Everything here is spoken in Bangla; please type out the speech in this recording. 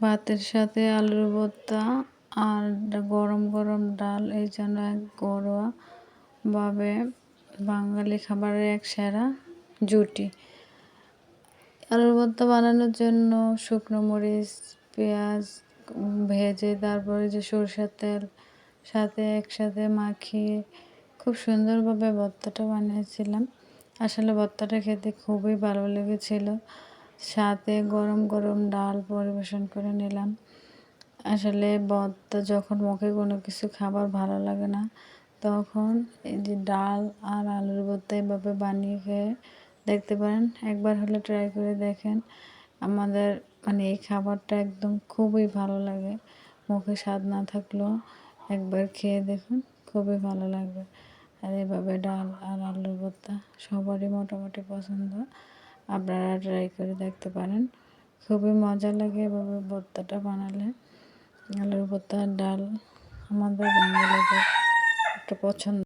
ভাতের সাথে আলুর ভর্তা আর গরম গরম ডাল, এই জন্য এক ঘরোয়াভাবে বাঙালি খাবারের এক সেরা জুটি। আলুর ভর্তা বানানোর জন্য শুকনো মরিচ, পেঁয়াজ ভেজে তারপরে যে সরষের তেল সাথে একসাথে মাখিয়ে খুব সুন্দরভাবে ভর্তাটা বানিয়েছিলাম। আসলে ভর্তাটা খেতে খুবই ভালো লেগেছিল। সাথে গরম গরম ডাল পরিবেশন করে নিলাম। আসলে ভর্তা যখন মুখে কোনো কিছু খাবার ভালো লাগে না, তখন এই যে ডাল আর আলুর ভর্তা এভাবে বানিয়ে খেয়ে দেখতে পারেন। একবার হলে ট্রাই করে দেখেন। আমাদের এই খাবারটা একদম খুবই ভালো লাগে। মুখে স্বাদ না থাকলেও একবার খেয়ে দেখুন, খুবই ভালো লাগবে। আর এভাবে ডাল আর আলুর ভর্তা সবারই মোটামুটি পছন্দ। আপনারা ট্রাই করে দেখতে পারেন। খুবই মজা লাগে এভাবে ভর্তাটা বানালে। আলুর ভর্তা আর ডাল আমাদের বাঙালিদের একটা পছন্দ।